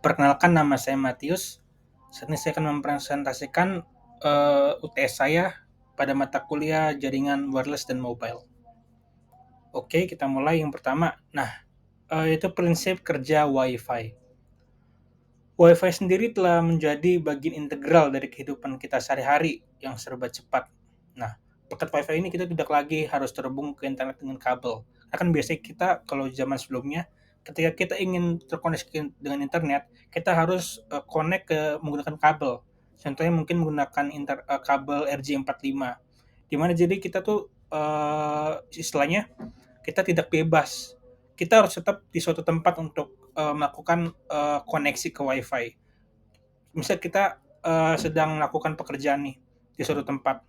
Perkenalkan, nama saya Matius. Saat ini saya akan mempresentasikan UTS saya pada mata kuliah jaringan wireless dan mobile. Oke, kita mulai yang pertama. Nah, itu prinsip kerja Wi-Fi. Wi-Fi sendiri telah menjadi bagian integral dari kehidupan kita sehari-hari yang serba cepat. Nah, berkat Wi-Fi ini kita tidak lagi harus terhubung ke internet dengan kabel. Karena kan biasanya kita kalau zaman sebelumnya, ketika kita ingin terkoneksi dengan internet, kita harus connect menggunakan kabel. Contohnya mungkin menggunakan kabel RJ45. Di mana jadi kita tuh istilahnya kita tidak bebas. Kita harus tetap di suatu tempat untuk melakukan koneksi ke WiFi. Misal kita sedang melakukan pekerjaan nih di suatu tempat,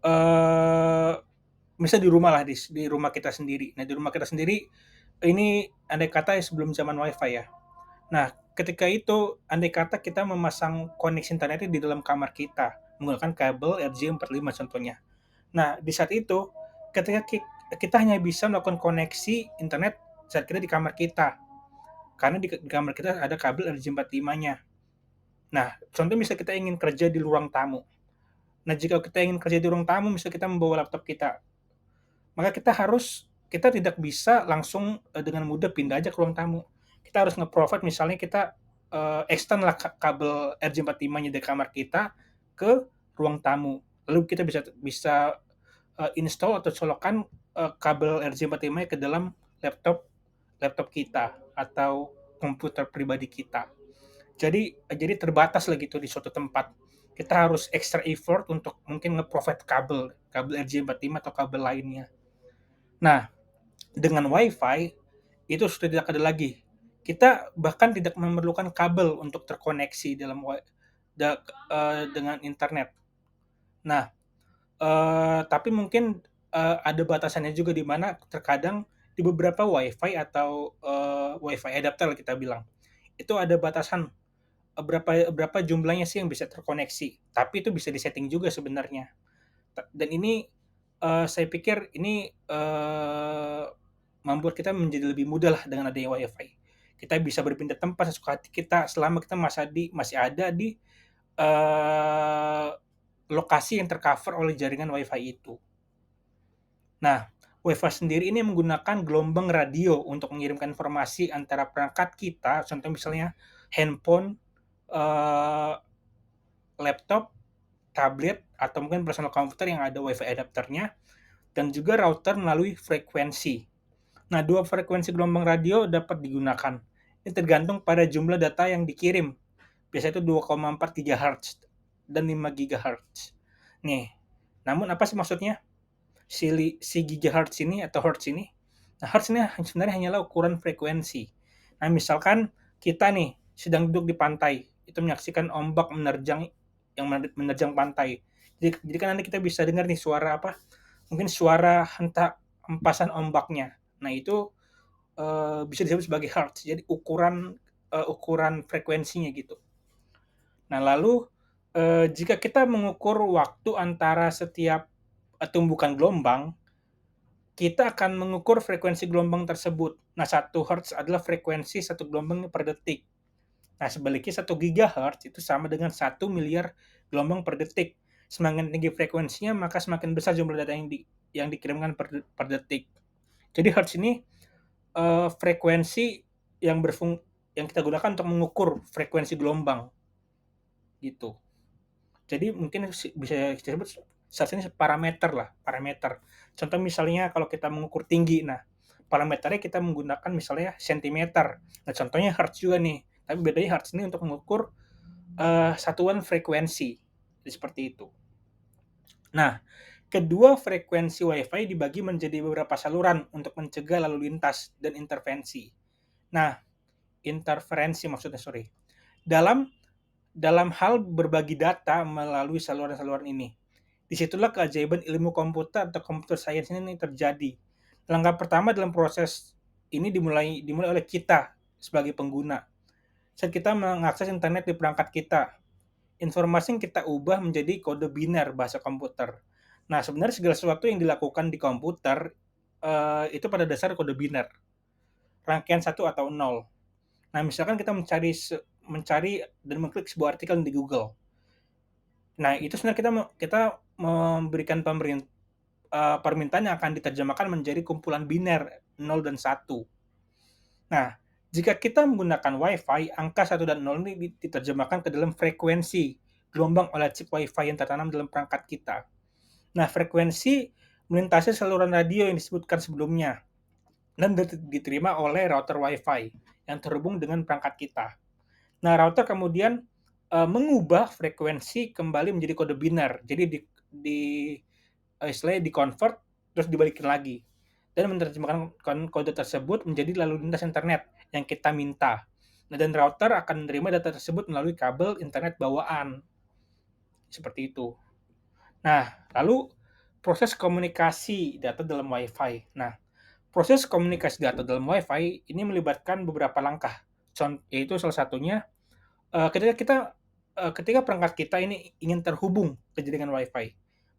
eh misal di rumah lah, di rumah kita sendiri. Nah, di rumah kita sendiri ini andai kata sebelum zaman WiFi ya. Nah, ketika itu andai kata kita memasang koneksi internetnya di dalam kamar kita menggunakan kabel RJ45 contohnya. Nah, di saat itu ketika kita hanya bisa melakukan koneksi internet saat kita di kamar kita. Karena di kamar kita ada kabel RJ45-nya. Nah, contoh misalnya kita ingin kerja di ruang tamu. Nah, jika kita ingin kerja di ruang tamu, misalnya kita membawa laptop kita, maka kita tidak bisa langsung dengan mudah pindah aja ke ruang tamu. Kita harus nge-provide misalnya kita extend lah kabel RJ45-nya dari kamar kita ke ruang tamu. Lalu kita bisa bisa install atau colokan kabel RJ45 ke dalam laptop laptop kita atau komputer pribadi kita. Jadi terbatas lah gitu di suatu tempat. Kita harus extra effort untuk mungkin nge-provide kabel RJ45 atau kabel lainnya. Nah, dengan WiFi itu sudah tidak ada lagi. Kita bahkan tidak memerlukan kabel untuk terkoneksi dengan internet. Nah, tapi mungkin ada batasannya juga di mana terkadang di beberapa WiFi atau WiFi adapter kita bilang, itu ada batasan berapa jumlahnya sih yang bisa terkoneksi. Tapi itu bisa disetting juga sebenarnya. Dan ini saya pikir ini membuat kita menjadi lebih mudah lah dengan adanya WiFi. Kita bisa berpindah tempat sesuka hati kita selama kita masih ada di uh, lokasi yang tercover oleh jaringan WiFi itu. Nah, WiFi sendiri ini menggunakan gelombang radio untuk mengirimkan informasi antara perangkat kita, contoh misalnya handphone, eh, laptop, tablet, atau mungkin personal komputer yang ada WiFi adapternya, dan juga router melalui frekuensi. Nah, dua frekuensi gelombang radio dapat digunakan. Ini tergantung pada jumlah data yang dikirim. Biasanya itu 2,4 GHz dan 5 GHz. Nih, namun apa sih maksudnya? Si gigahertz ini atau hertz ini. Nah, hertz ini sebenarnya hanyalah ukuran frekuensi. Nah, misalkan kita nih sedang duduk di pantai, itu menyaksikan ombak menerjang pantai. Jadi kan nanti kita bisa dengar nih suara apa? Mungkin suara hempasan ombaknya. Nah, itu bisa disebut sebagai hertz. Jadi ukuran frekuensinya gitu. Nah, lalu jika kita mengukur waktu antara setiap tumbukan gelombang, kita akan mengukur frekuensi gelombang tersebut. Nah, 1 Hz adalah frekuensi satu gelombang per detik. Nah, sebaliknya 1 GHz itu sama dengan 1 miliar gelombang per detik. Semakin tinggi frekuensinya, maka semakin besar jumlah data yang dikirimkan per detik. Jadi Hertz ini frekuensi yang yang kita gunakan untuk mengukur frekuensi gelombang gitu. Jadi mungkin bisa disebut saat ini parameter lah, parameter. Contoh misalnya kalau kita mengukur tinggi, nah parameternya kita menggunakan misalnya sentimeter. Nah contohnya hertz juga nih, tapi bedanya hertz ini untuk mengukur satuan frekuensi, jadi seperti itu. Nah, kedua frekuensi WiFi dibagi menjadi beberapa saluran untuk mencegah lalu lintas dan intervensi. Nah, interferensi maksudnya, sorry. Dalam dalam hal berbagi data melalui saluran-saluran ini. Disitulah keajaiban ilmu komputer atau computer science ini terjadi. Langkah pertama dalam proses ini dimulai oleh kita sebagai pengguna. Saat kita mengakses internet di perangkat kita, informasi yang kita ubah menjadi kode biner bahasa komputer. Nah, sebenarnya segala sesuatu yang dilakukan di komputer itu pada dasar kode biner, rangkaian satu atau nol. Nah, misalkan kita mencari dan mengklik sebuah artikel di Google. Nah, itu sebenarnya kita memberikan permintaan yang akan diterjemahkan menjadi kumpulan biner 0 dan 1. Nah, jika kita menggunakan Wi-Fi, angka 1 dan 0 ini diterjemahkan ke dalam frekuensi gelombang oleh chip Wi-Fi yang tertanam dalam perangkat kita. Nah, frekuensi melintasi saluran radio yang disebutkan sebelumnya dan diterima oleh router Wi-Fi yang terhubung dengan perangkat kita. Nah, router kemudian mengubah frekuensi kembali menjadi kode biner. Jadi di istilahnya di-convert terus dibalikin lagi dan menerjemahkan kode tersebut menjadi lalu lintas internet yang kita minta. Nah, dan router akan menerima data tersebut melalui kabel internet bawaan. Seperti itu. Nah, lalu proses komunikasi data dalam Wi-Fi. Nah, proses komunikasi data dalam Wi-Fi ini melibatkan beberapa langkah. Yaitu salah satunya ketika perangkat kita ini ingin terhubung ke jaringan Wi-Fi,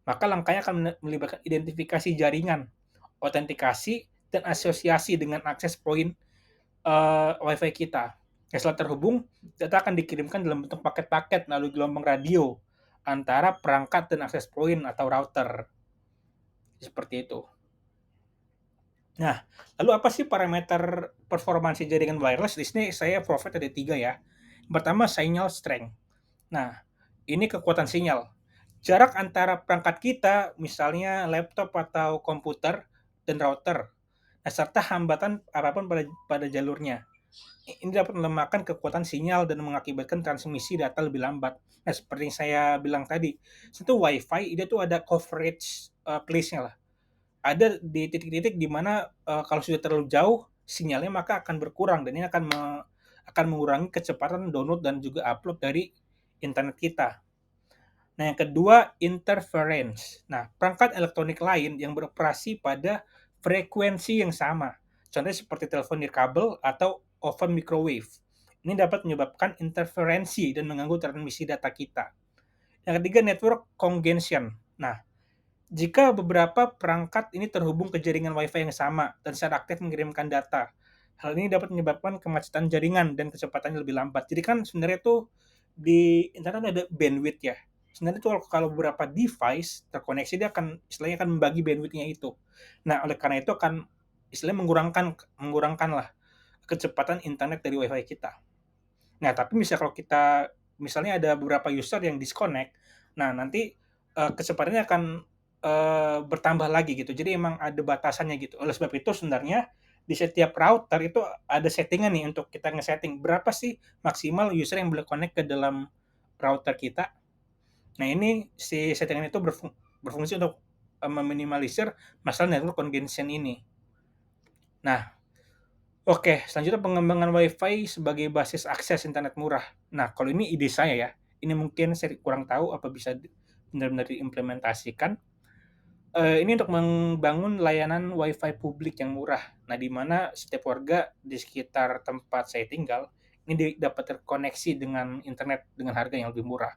maka langkahnya akan melibatkan identifikasi jaringan, autentikasi, dan asosiasi dengan akses poin Wi-Fi kita. Setelah terhubung, data akan dikirimkan dalam bentuk paket-paket melalui gelombang radio antara perangkat dan akses poin atau router. Seperti itu. Nah, lalu apa sih parameter performansi jaringan wireless? Di sini saya provide ada 3 ya. Pertama, signal strength. Nah, ini kekuatan sinyal. Jarak antara perangkat kita, misalnya laptop atau komputer, dan router, nah, serta hambatan apapun pada jalurnya. Ini dapat melemahkan kekuatan sinyal dan mengakibatkan transmisi data lebih lambat. Nah, seperti yang saya bilang tadi, itu Wi-Fi, dia tuh ada coverage place-nya lah. Ada di titik-titik di mana kalau sudah terlalu jauh sinyalnya maka akan berkurang dan ini akan mengurangi kecepatan download dan juga upload dari internet kita. Nah, yang kedua, interference. Nah, perangkat elektronik lain yang beroperasi pada frekuensi yang sama. Contohnya seperti telepon nirkabel atau oven microwave. Ini dapat menyebabkan interferensi dan mengganggu transmisi data kita. Yang ketiga, network congestion. Nah, jika beberapa perangkat ini terhubung ke jaringan Wi-Fi yang sama dan secara aktif mengirimkan data, hal ini dapat menyebabkan kemacetan jaringan dan kecepatannya lebih lambat. Jadi kan sebenarnya tuh di internet ada bandwidth ya. Sebenarnya tuh kalau beberapa device terkoneksi dia akan istilahnya akan membagi bandwidth-nya itu. Nah, oleh karena itu akan istilahnya mengurangkan lah kecepatan internet dari Wi-Fi kita. Nah, tapi kalau kita misalnya ada beberapa user yang disconnect, nah nanti kecepatannya akan bertambah lagi gitu. Jadi emang ada batasannya gitu. Oleh sebab itu sebenarnya di setiap router itu ada settingan nih untuk kita nge-setting berapa sih maksimal user yang boleh connect ke dalam router kita. Nah, ini si settingan itu berfungsi untuk meminimalisir masalah network congestion ini. Nah, oke, selanjutnya pengembangan Wi-Fi sebagai basis akses internet murah. Nah, kalau ini ide saya ya. Ini mungkin saya kurang tahu apa bisa benar-benar diimplementasikan. Ini untuk membangun layanan Wi-Fi publik yang murah. Nah, di mana setiap warga di sekitar tempat saya tinggal ini dapat terkoneksi dengan internet dengan harga yang lebih murah.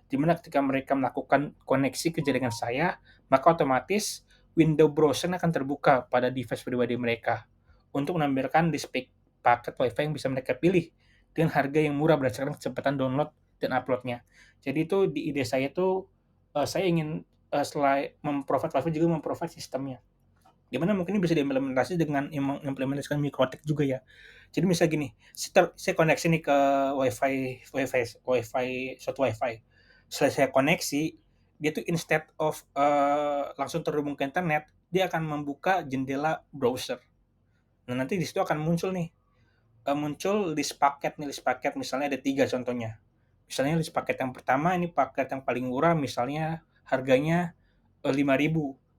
Di mana ketika mereka melakukan koneksi ke jaringan saya, maka otomatis window browser akan terbuka pada device pribadi mereka untuk menampilkan display paket Wi-Fi yang bisa mereka pilih dengan harga yang murah berdasarkan kecepatan download dan uploadnya. Jadi itu di ide saya tuh saya ingin selain memprovide Wi-Fi juga memprovide sistemnya. Di mana mungkin ini bisa diimplementasi dengan mengimplementasikan mikrotik juga ya. Jadi misalnya gini, saya koneksi nih ke suatu Wi-Fi. Setelah saya koneksi, dia tuh instead of langsung terhubung ke internet, dia akan membuka jendela browser. Nah, nanti di situ akan muncul nih, muncul list paket misalnya ada 3 contohnya. Misalnya list paket yang pertama ini paket yang paling murah misalnya harganya 5.000,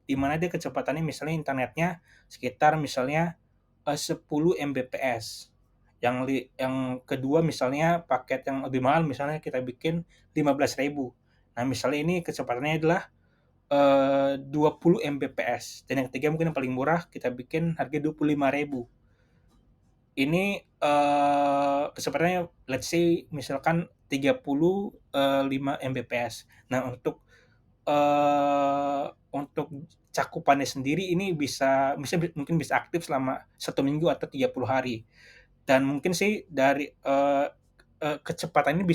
di mana dia kecepatannya misalnya internetnya sekitar misalnya 10 Mbps. Yang kedua misalnya paket yang lebih mahal misalnya kita bikin 15.000. Nah, misalnya ini kecepatannya adalah 20 Mbps dan yang ketiga mungkin yang paling murah kita bikin harga 25.000. Ini kecepatannya let's say misalkan 35 Mbps. Nah, untuk cakupannya sendiri ini bisa mungkin bisa aktif selama 1 minggu atau 30 hari. Dan mungkin sih dari, kecepatan ini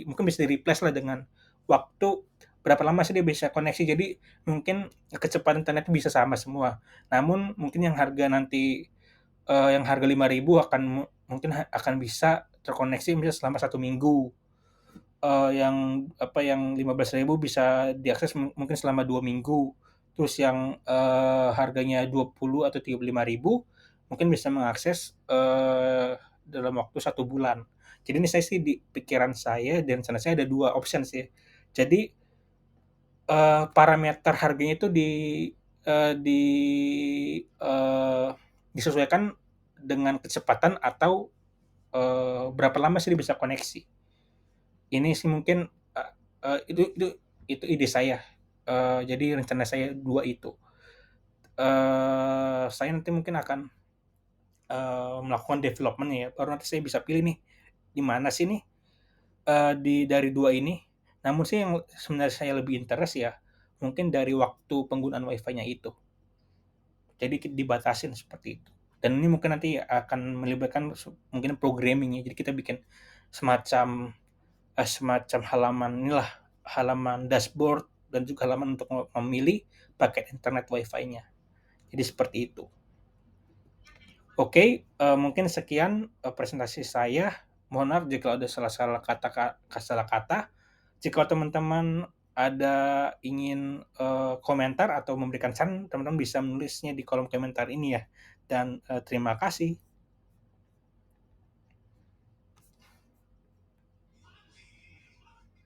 mungkin bisa di-replace lah dengan waktu berapa lama sih dia bisa koneksi. Jadi mungkin kecepatan internet bisa sama semua. Namun mungkin yang harga 5.000 akan bisa terkoneksi misalnya selama 1 minggu. Yang 15.000 bisa diakses mungkin selama 2 minggu. Terus yang, harganya 20 atau 35.000 mungkin bisa mengakses, dalam waktu 1 bulan. Jadi ini saya sih di pikiran saya dan saran saya ada 2 option sih. Jadi, parameter harganya itu eee, di eee, disesuaikan dengan kecepatan atau, berapa lama sih dia bisa koneksi. Ini sih mungkin, eee eee, itu ide saya, jadi rencana saya 2 itu. Saya nanti mungkin akan, melakukan development ya, baru nanti saya bisa pilih nih, di mana sih nih, dari 2 ini. Namun sih yang sebenarnya saya lebih interest ya, mungkin dari waktu penggunaan WiFi-nya itu. Jadi dibatasin seperti itu. Dan ini mungkin nanti akan melibatkan mungkin programming ya, jadi kita bikin semacam semacam halaman dashboard dan juga halaman untuk memilih paket internet WiFi-nya. Jadi seperti itu. Oke, mungkin sekian, presentasi saya. Mohon maaf jika ada salah kata. Jika teman-teman ada ingin, komentar atau memberikan saran, teman-teman bisa menulisnya di kolom komentar ini ya. Dan, terima kasih.